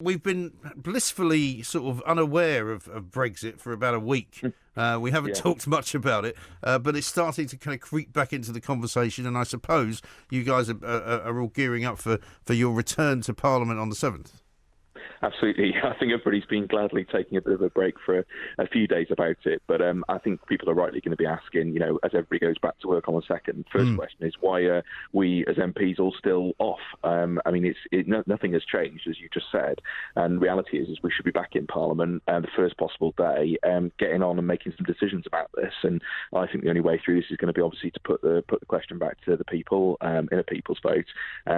We've been blissfully sort of unaware of Brexit for about a week. We haven't talked much about it, but it's starting to kind of creep back into the conversation, and I suppose you guys are all gearing up for your return to Parliament on the 7th. Absolutely. I think everybody's been gladly taking a bit of a break for a few days about it. But I think people are rightly going to be asking, as everybody goes back to work on the 2nd, first question is, why are we as MPs all still off? Nothing has changed, as you just said. And reality is we should be back in Parliament the first possible day, getting on and making some decisions about this. And I think the only way through this is going to be obviously to put the question back to the people in a people's vote,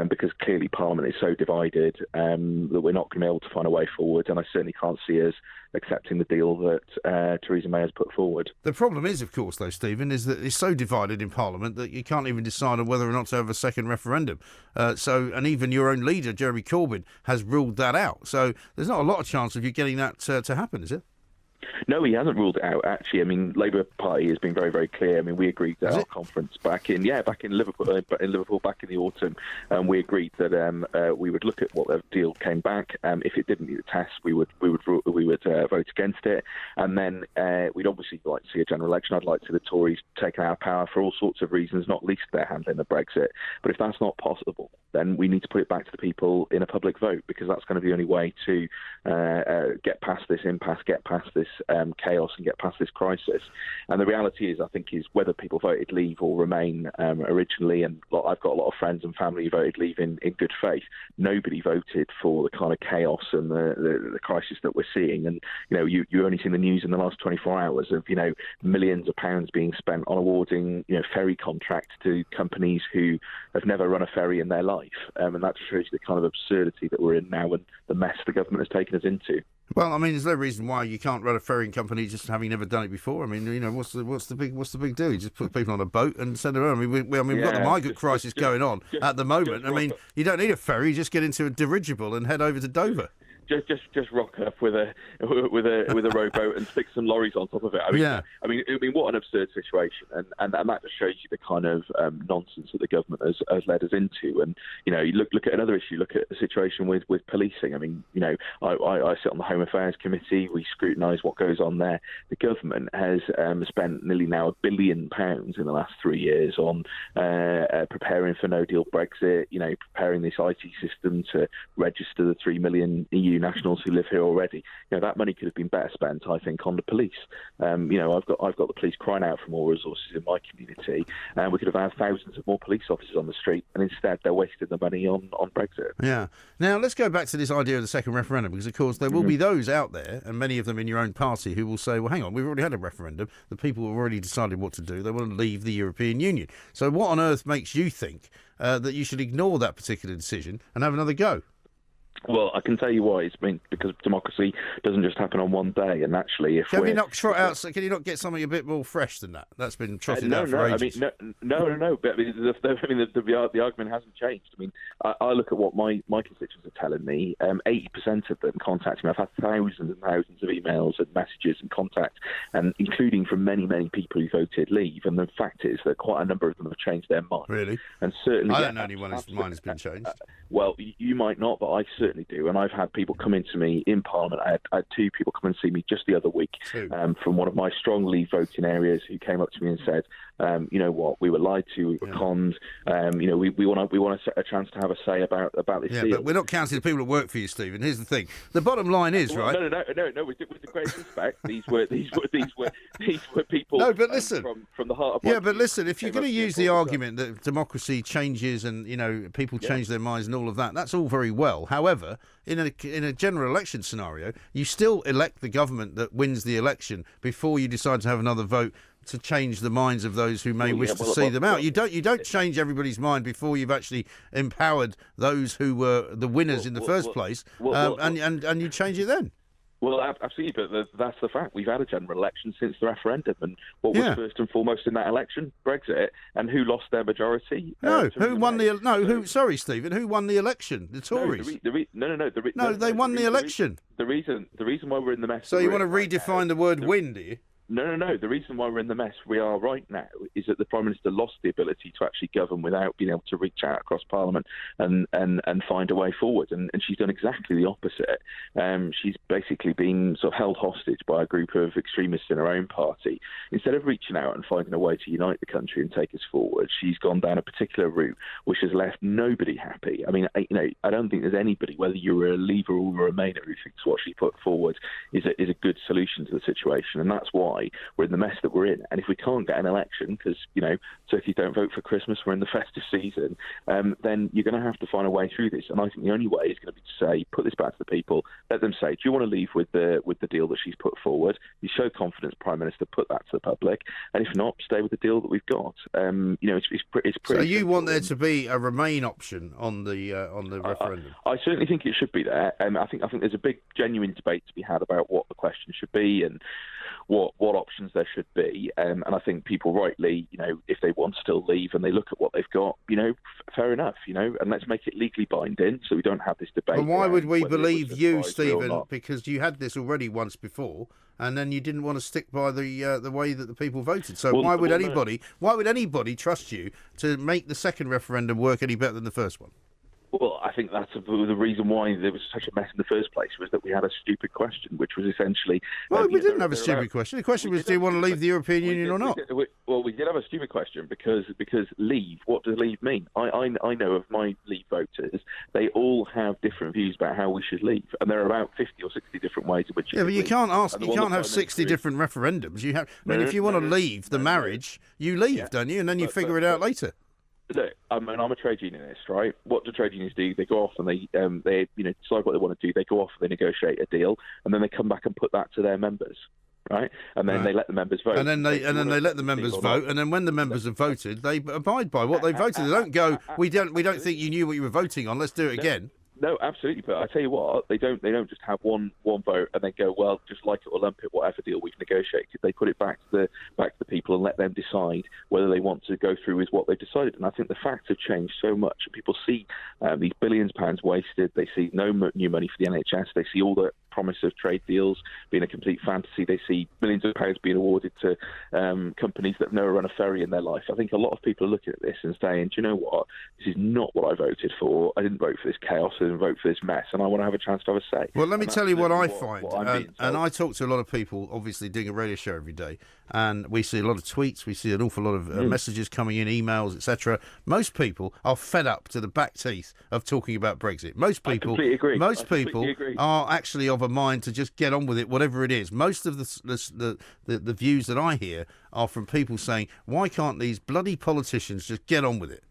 because clearly Parliament is so divided that we're not going to be able to find a way forward, and I certainly can't see us accepting the deal that Theresa May has put forward. The problem is, of course, though, Stephen, is that it's so divided in Parliament that you can't even decide on whether or not to have a second referendum. And even your own leader, Jeremy Corbyn, has ruled that out. So there's not a lot of chance of you getting that to happen, is it? No, he hasn't ruled it out, actually. I mean, Labour Party has been very, very clear. I mean, we agreed at our conference back in Liverpool back in the autumn, we agreed that we would look at what the deal came back. If it didn't meet the test, we would vote against it, and then we'd obviously like to see a general election. I'd like to see the Tories taken out of power for all sorts of reasons, not least their handling of Brexit. But if that's not possible, then we need to put it back to the people in a public vote, because that's going to be the only way to get past this impasse, get past this chaos, and get past this crisis. And the reality is, I think, is whether people voted leave or remain originally, and I've got a lot of friends and family who voted leave in good faith. Nobody voted for the kind of chaos and the crisis that we're seeing. And you only seen the news in the last 24 hours of millions of pounds being spent on awarding ferry contracts to companies who have never run a ferry in their life, and that just shows you the kind of absurdity that we're in now and the mess the government has taken us into. Well, I mean, there's no reason why you can't run a ferrying company just having never done it before. I mean, what's the big deal? You just put people on a boat and send them around. I mean, we've got the migrant crisis going on at the moment. I mean, you don't need a ferry; you just get into a dirigible and head over to Dover. Just rock up with a rowboat and stick some lorries on top of it. I mean, what an absurd situation, and that just shows you the kind of nonsense that the government has led us into. And you look at another issue. Look at the situation with policing. I mean, I sit on the Home Affairs Committee. We scrutinise what goes on there. The government has spent nearly now £1 billion in the last 3 years on preparing for No Deal Brexit. Preparing this IT system to register the 3 million EU nationals who live here already. That money could have been better spent, I think, on the police. I've got the police crying out for more resources in my community, and we could have had thousands of more police officers on the street, and instead they're wasting the money on Brexit. Yeah. Now let's go back to this idea of the second referendum, because of course there will be those out there, and many of them in your own party, who will say, well, hang on, we've already had a referendum. The people have already decided what to do. They want to leave the European Union. So what on earth makes you think that you should ignore that particular decision and have another go? Well, I can tell you why. Because democracy doesn't just happen on one day, and actually, can you not get something a bit more fresh than that? That's been trotted out for ages. No. But the argument hasn't changed. I mean, I look at what my constituents are telling me. 80% of them contact me. I've had thousands and thousands of emails and messages and contact, and including from many people who voted leave. And the fact is that quite a number of them have changed their mind. Really? And certainly, I don't know anyone whose mind has been changed. Well, you might not, but I certainly do. And I've had people come into me in Parliament. I had 2 people come and see me just the other week from one of my strong leave voting areas, who came up to me and said, you know what, we were lied to, we were conned. We want a chance to have a say about this deal. But we're not counting the people that work for you, Stephen. Here's the thing: the bottom line is, right? No. With the greatest respect, these were people. No, but listen, from the heart of. Yeah, but listen, if you're going to use the argument that democracy changes and people change their minds and all of that, that's all very well. However, in a general election scenario, you still elect the government that wins the election before you decide to have another vote to change the minds of those who may wish to see them out. You don't change everybody's mind before you've actually empowered those who were the winners in the first place, and you change it then. Well, absolutely, but that's the fact. We've had a general election since the referendum, and what was first and foremost in that election? Brexit. And who lost their majority? Who won the? Sorry, Stephen. Who won the election? The Tories. They won the election. The reason why we're in the mess. So you want to redefine the word "win"? Do you? No. The reason why we're in the mess we are right now is that the Prime Minister lost the ability to actually govern without being able to reach out across Parliament and find a way forward. And she's done exactly the opposite. She's basically been sort of held hostage by a group of extremists in her own party. Instead of reaching out and finding a way to unite the country and take us forward, she's gone down a particular route which has left nobody happy. I mean, I don't think there's anybody, whether you're a Leaver or a Remainer, who thinks what she put forward is a good solution to the situation. And that's why we're in the mess that we're in. And if we can't get an election, because, turkeys don't vote for Christmas, we're in the festive season, then you're going to have to find a way through this. And I think the only way is going to be to say, put this back to the people, let them say, do you want to leave with the deal that she's put forward? You show confidence, Prime Minister, put that to the public. And if not, stay with the deal that we've got. It's pretty. So you want there to be a Remain option on the referendum? I certainly think it should be there. I think there's a big, genuine debate to be had about what the question should be and what options there should be. And I think people rightly, if they want to still leave and they look at what they've got, fair enough, and let's make it legally binding so we don't have this debate. But why would we believe you, Stephen? Because you had this already once before, and then you didn't want to stick by the way that the people voted. So why would anybody trust you to make the second referendum work any better than the first one? Well, I think that's the reason why there was such a mess in the first place, was that we had a stupid question, which was essentially... Well, we didn't have a stupid question. The question was, do you want to leave the European Union or not? We did have a stupid question because leave, what does leave mean? I know of my Leave voters, they all have different views about how we should leave, and there are about 50 or 60 different ways in which you but you can't have 60 different referendums. You have, if you want to leave the marriage, you leave, don't you? And then you figure it out later. Look, I'm a trade unionist, right? What do trade unions do? They go off and they decide what they want to do. They go off and they negotiate a deal, and then they come back and put that to their members, right? And then they let the members vote. And then they let the members vote. And then when the members have voted, they abide by what they voted. They don't go, we don't think you knew what you were voting on. Let's do it again. No, absolutely. But I tell you what, they don't just have one vote and then go, well, just like it or lump it, whatever deal we've negotiated. They put it back to the people and let them decide whether they want to go through with what they've decided. And I think the facts have changed so much. People see these billions of pounds wasted. They see no new money for the NHS. They see all the promise of trade deals being a complete fantasy. They see millions of pounds being awarded to companies that have never run a ferry in their life. I think a lot of people are looking at this and saying, do you know what? This is not what I voted for. I didn't vote for this chaos. I didn't vote for this mess, and I want to have a chance to have a say. Well, let me tell you what I find. And I talk to a lot of people, obviously doing a radio show every day, and we see a lot of tweets, we see an awful lot of messages coming in, emails, etc. Most people are fed up to the back teeth of talking about Brexit. Most people are actually of a mind to just get on with it, whatever it is. Most of the views that I hear are from people saying, why can't these bloody politicians just get on with it?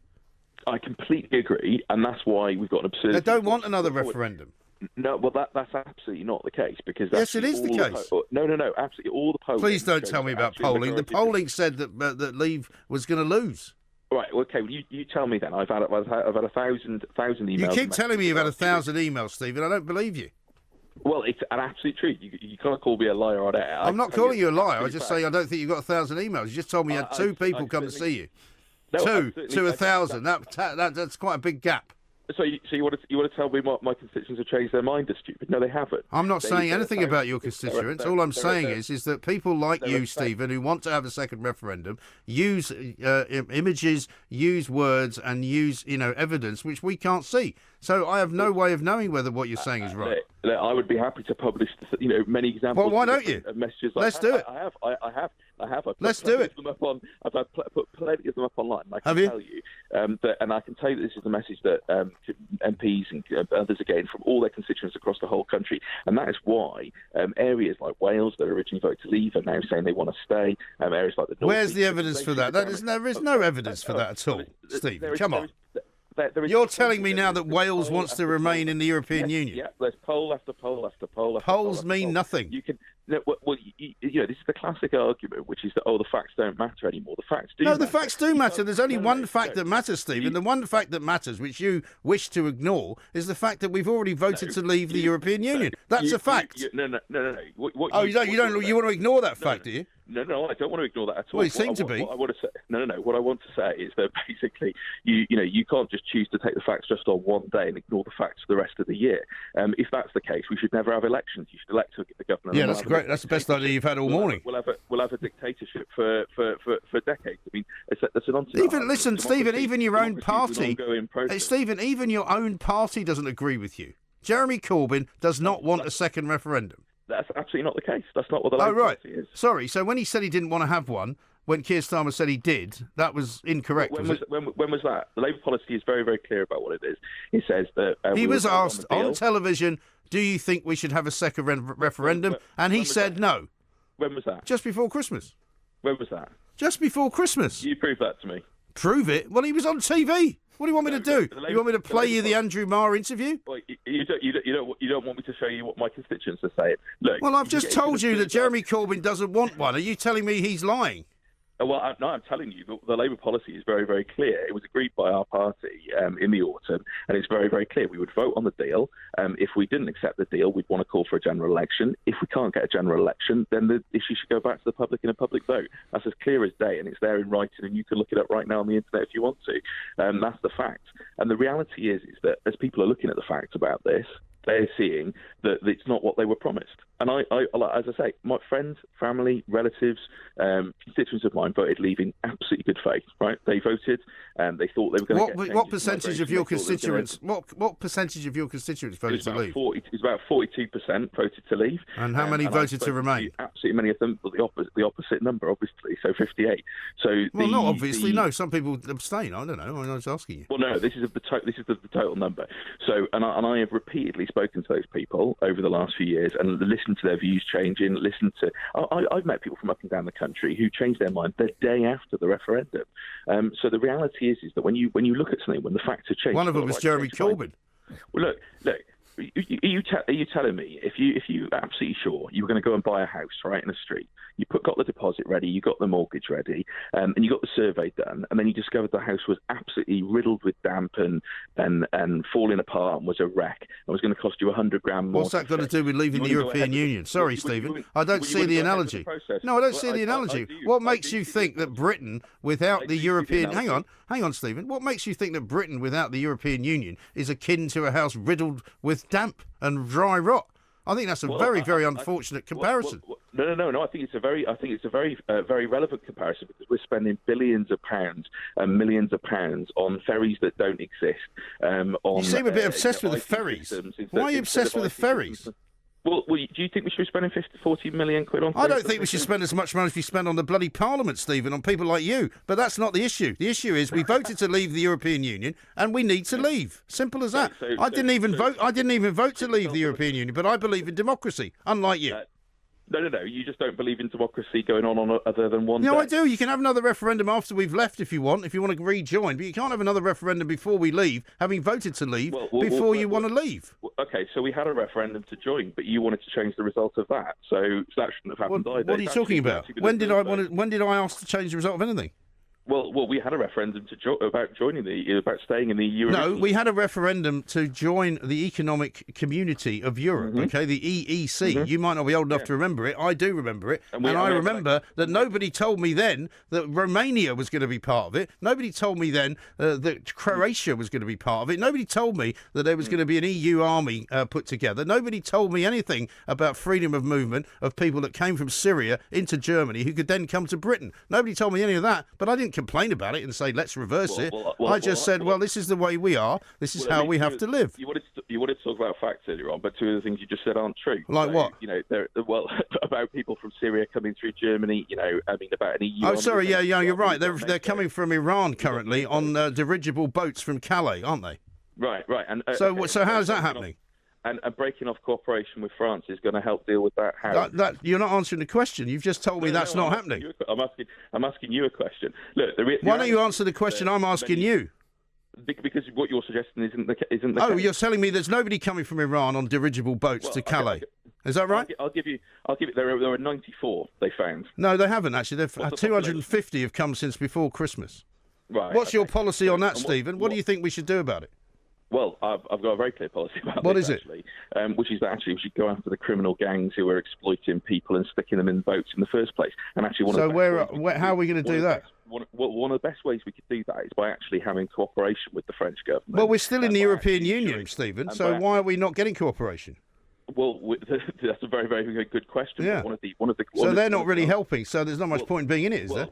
I completely agree, and that's why we've got an absurdity. They don't want another referendum. No, well, that's absolutely not the case, because yes, it is the case. No, absolutely all the polling. Please don't tell me about polling. The polling said that Leave was going to lose. Right. Okay. Well, you tell me then. I've had 1,000 emails. You keep telling me you've had 1,000 emails, Stephen. I don't believe you. Well, it's an absolute truth. You can't call me a liar on air. I'm not calling you a liar. I just say I don't think you've got 1,000 emails. You just told me you had two people come to see you. No, two to 1,000. That's quite a big gap. So you want to tell me my constituents have changed their mind? Are stupid? No, they haven't. I'm not saying anything about your constituents. All I'm saying is that people like you, Stephen, who want to have a second referendum, use images, use words, and use evidence which we can't see. So I have no way of knowing whether what you're saying is right. I would be happy to publish, many examples. Well, why don't you? Messages. Let's do it. I have. Let's do it. I've put plenty of them up online. And I can tell you, and I can tell you that this is the message that MPs and others are getting from all their constituents across the whole country, and that is why areas like Wales that originally voted to leave are now saying they want to stay. Areas like the North. Where's the evidence for that? There is no evidence for that at all, Stephen. Come on. You're telling me now that Wales wants to remain in the European Union? Yeah, there's poll after poll after poll after polls mean nothing. You can. This is the classic argument, which is that the facts don't matter anymore. The facts do. No, the facts do matter. There's only one fact that matters, Stephen. The one fact that matters, which you wish to ignore, is the fact that we've already voted to leave the European Union. That's a fact. No. You want to ignore that fact, do you? No, I don't want to ignore that at all. Well, you seem to be. What I want to say, what I want to say is that basically, you can't just choose to take the facts just on one day and ignore the facts for the rest of the year. If that's the case, we should never have elections. You should elect a government. Yeah, that's a great great. That's the best idea you've had all morning. We'll have a dictatorship for decades. I mean, that's a nonsense. Even listen, Stephen. Even your own party, Stephen. Even your own party doesn't agree with you. Jeremy Corbyn does not want a second referendum. That's absolutely not the case. That's not what the Labour Party is. Sorry. So when he said he didn't want to have one, when Keir Starmer said he did, that was incorrect. When was that? The Labour policy is very, very clear about what it is. It says that he was asked on television, "Do you think we should have a second referendum?" And he said no. When was that? Just before Christmas. When was that? Just before Christmas. You prove that to me. Prove it? Well, he was on TV. What do you want me to do? You want me to play you the Andrew Marr interview? Well, you don't want me to show you what my constituents are saying. Look. Well, I've just told you that Jeremy Corbyn doesn't want one. Are you telling me he's lying? Well, I'm telling you, the Labour policy is very, very clear. It was agreed by our party in the autumn, and it's very, very clear. We would vote on the deal. If we didn't accept the deal, we'd want to call for a general election. If we can't get a general election, then the issue should go back to the public in a public vote. That's as clear as day, and it's there in writing, and you can look it up right now on the internet if you want to. That's the fact. And the reality is that as people are looking at the facts about this, they're seeing that it's not what they were promised. And I as I say, my friends, family, relatives, constituents of mine voted Leave in absolutely good faith. Right? They voted, and they thought they were going to get. What percentage of your constituents? What percentage of your constituents voted to leave? It was about 42% voted to leave. And how many voted to remain? Absolutely many of them, but the opposite number, obviously. So 58. So not obviously. No, some people abstain. I don't know. I was asking you. Well, no, this is the total number. So, and I have repeatedly spoken to those people over the last few years and listened to their views changing. I've met people from up and down the country who changed their mind the day after the referendum. So the reality is that when you look at something, when the facts have changed, one of them was Jeremy Corbyn. Well, look. Are you telling me if you absolutely sure you were going to go and buy a house right in the street, you got the deposit ready, you got the mortgage ready, and you got the survey done, and then you discovered the house was absolutely riddled with damp and falling apart and was a wreck and was going to cost you $100,000 more? What's that got to do with leaving the European Union? Sorry, Stephen, I don't see the analogy. No, I don't see the analogy. What makes you think that Britain without the European? Hang on, Stephen. What makes you think that Britain without the European Union is akin to a house riddled with damp and dry rot? I think that's a very unfortunate comparison. No. I think it's a very relevant comparison because we're spending billions of pounds and millions of pounds on ferries that don't exist. You seem a bit obsessed with the ferries. Why are you obsessed with the ferries? Well, do you think we should be spending 40 million quid on? I don't think we should spend as much money as we spend on the bloody Parliament, Stephen, on people like you. But that's not the issue. The issue is we voted to leave the European Union, and we need to leave. Simple as that. I didn't even vote to leave the European Union, but I believe in democracy, unlike you. No. You just don't believe in democracy going on other than one day. No, I do. You can have another referendum after we've left if you want to rejoin. But you can't have another referendum before we leave, having voted to leave, before you want to leave. Okay, so we had a referendum to join, but you wanted to change the result of that. So that shouldn't have happened either. What are you talking about? When did I ask to change the result of anything? Well, we had a referendum about staying in the EU. No, we had a referendum to join the Economic Community of Europe. Mm-hmm. Okay, the EEC. Mm-hmm. You might not be old enough to remember it. I do remember it, and I remember that nobody told me then that Romania was going to be part of it. Nobody told me then that Croatia was going to be part of it. Nobody told me that there was going to be an EU army put together. Nobody told me anything about freedom of movement of people that came from Syria into Germany who could then come to Britain. Nobody told me any of that, but I didn't complain about it and say let's reverse it. I just said, this is the way we are. This is how we have to live. You wanted to talk about facts earlier on, but two of the things you just said aren't true. Like what? About people from Syria coming through Germany. About an EU. Oh, sorry, yeah, you're right. They're coming from Iran currently on dirigible boats from Calais, aren't they? Right. And so how is that happening? And breaking off cooperation with France is going to help deal with that. How? You're not answering the question. You've just told me that's not happening. I'm asking you a question. Look, why don't you answer the question I'm asking you? Because what you're suggesting isn't the case. You're telling me there's nobody coming from Iran on dirigible boats to Calais. Is that right? I'll give you. There were 94 they found. No, they haven't actually. 250 have come since before Christmas. Right. What's your policy on that, Stephen? What do you think we should do about it? Well, I've got a very clear policy about what this, is actually, which is that actually we should go after the criminal gangs who are exploiting people and sticking them in boats in the first place. And actually, how are we going to do that? One of the best ways we could do that is by actually having cooperation with the French government. Well, we're still in the European Union, Stephen, so why are we not getting cooperation? Well, that's a very, very good question. Yeah. So they're not really helping. So there's not much point in being in it, is there?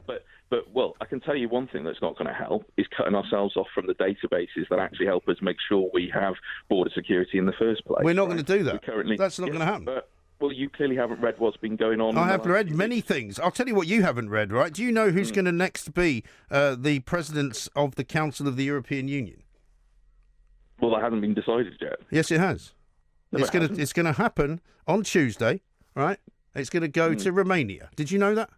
But I can tell you one thing that's not going to help is cutting ourselves off from the databases that actually help us make sure we have border security in the first place. We're not going to do that. That's not going to happen. Well, you clearly haven't read what's been going on. I have read many things. I'll tell you what you haven't read, right? Do you know who's going to next be the president of the Council of the European Union? Well, that hasn't been decided yet. Yes, it has. No, It's going to happen on Tuesday, right? It's going to go to Romania. Did you know that?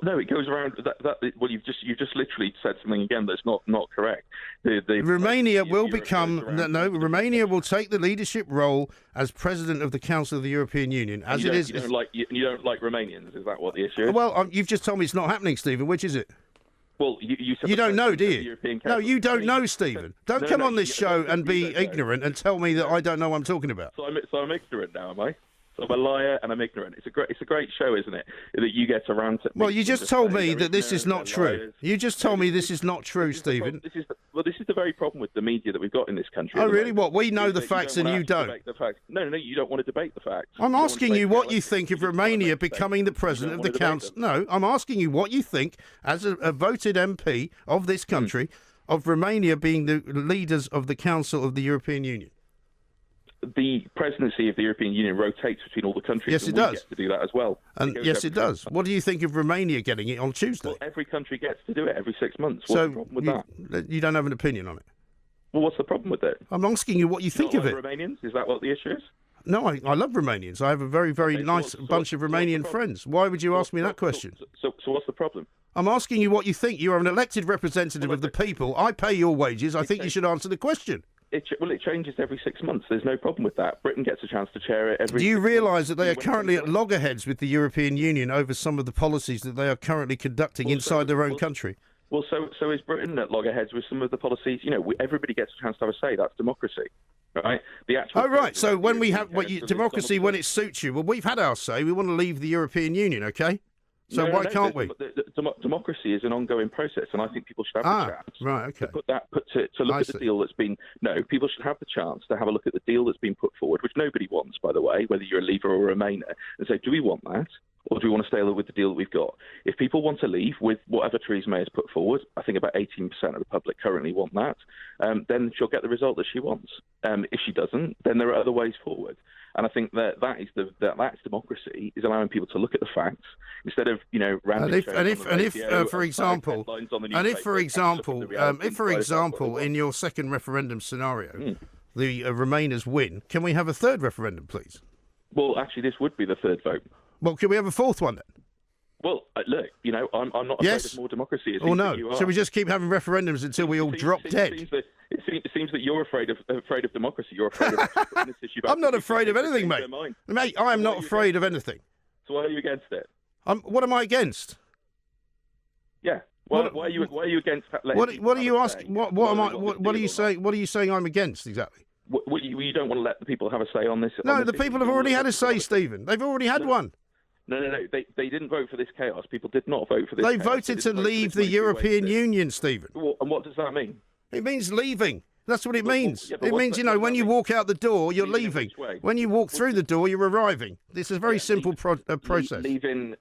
No, it goes around. Well, you've just literally said something again that's not correct. Romania will become Romania will take the leadership role as president of the Council of the European Union. As it is, you don't like Romanians. Is that what the issue is? Well, you've just told me it's not happening, Stephen. Which is it? Well, you said you don't know, do you? No, you don't know, Stephen. Don't come on this show and be ignorant and tell me that I don't know what I'm talking about. So I'm ignorant now, am I? So I'm a liar and I'm ignorant. It's a great show, isn't it? That you get to rant at me. Well, you just told me that this is not true. You just told me this is not true, Stephen. This is the very problem with the media that we've got in this country. Oh, really? What? We know the facts and you don't? No, you don't want to debate the facts. I'm asking you what you think of Romania becoming the president of the council. No, I'm asking you what you think, as a voted MP of this country, of Romania being the leaders of the Council of the European Union. The presidency of the European Union rotates between all the countries. Yes, it does. Get to do that as well. And yes, it does. What do you think of Romania getting it on Tuesday? Well, every country gets to do it every 6 months. What's the problem with that? You don't have an opinion on it? Well, what's the problem with it? I'm asking you what you think of it. Romanians? Is that what the issue is? No, I love Romanians. I have a very, very nice bunch of Romanian friends. Why would you ask me that question? So what's the problem? I'm asking you what you think. You are an elected representative of the people. I pay your wages. I think you should answer the question. It changes every 6 months. There's no problem with that. Britain gets a chance to chair it every. Do you realise that they are currently at loggerheads with the European Union over some of the policies that they are currently conducting inside their own country? Well, so is Britain at loggerheads with some of the policies. Everybody gets a chance to have a say. That's democracy, right? The actual. Oh, right. So when we have democracy, when it suits you, well, we've had our say. We want to leave the European Union, okay? So why can't we? Democracy is an ongoing process, and I think people should have the chance. Right, okay. To look at the deal that's been. No, people should have the chance to have a look at the deal that's been put forward, which nobody wants, by the way, whether you're a Leaver or a Remainer, and say, do we want that? Or do we want to stay with the deal that we've got? If people want to leave with whatever Theresa May has put forward, I think about 18% of the public currently want that, then she'll get the result that she wants. If she doesn't, then there are other ways forward. And I think that's democracy, is allowing people to look at the facts instead of if for example in your second referendum scenario, the Remainers win, can we have a third referendum, please? Well, actually, this would be the third vote. Well, can we have a fourth one then? Well, look, I'm not afraid of more democracy. Or no? Should we just keep having referendums until we all drop dead? It seems that you're afraid of democracy. You're afraid of putting this issue back. I'm not afraid of anything, mate. Mate, I am not afraid of anything. So why are you against it? What am I against? Yeah. Why are you against? What are you asking? What are you saying? What are you saying? I'm against exactly. You don't want to let the people have a say on this? No, the people have already had a say, Stephen. They've already had one. No. They didn't vote for this chaos. People did not vote for this. They voted to leave the European Union, Stephen. And what does that mean? It means leaving. That's what it means. It means, when you walk out the door, you're leaving. When you walk through the door, you're arriving. This is a very simple process. Leaving,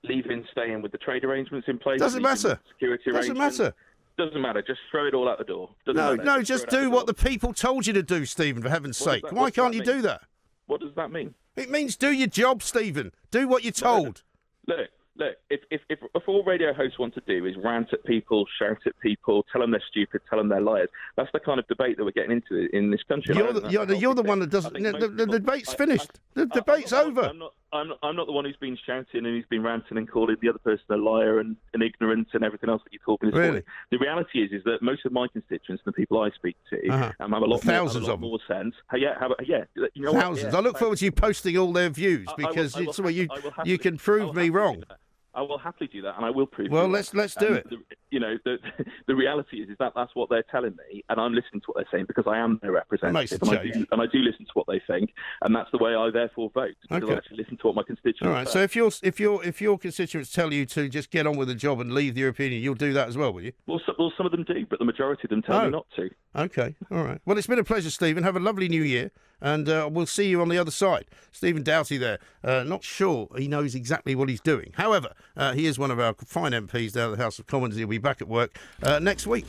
staying with the trade arrangements in place. Doesn't matter. Security Doesn't matter. Doesn't matter. Just throw it all out the door. No, just do what the people told you to do, Stephen, for heaven's sake. Why can't you do that? What does that mean? It means do your job, Stephen. Do what you're told. Look, if all radio hosts want to do is rant at people, shout at people, tell them they're stupid, tell them they're liars, that's the kind of debate that we're getting into in this country. You're the one that doesn't. The debate's finished. The debate's over. I'm not the one who's been shouting and who's been ranting and calling the other person a liar and ignorant and everything else that you called me this morning. The reality is that most of my constituents, the people I speak to, have a lot more sense. Thousands. I look forward to you posting all their views because it's where you can prove me wrong. I will happily do that, and I will prove. Well, let's do it. The reality is that that's what they're telling me, and I'm listening to what they're saying because I am their representative, and I do listen to what they think, and that's the way I therefore vote because I actually listen to what my constituents. All right. say. So if your constituents tell you to just get on with the job and leave the European Union, you'll do that as well, will you? Well, some of them do, but the majority of them tell me not to. Okay. All right. Well, it's been a pleasure, Stephen. Have a lovely new year. and we'll see you on the other side. Stephen Doughty there. Not sure he knows exactly what he's doing. However, he is one of our fine MPs down at the House of Commons. He'll be back at work next week.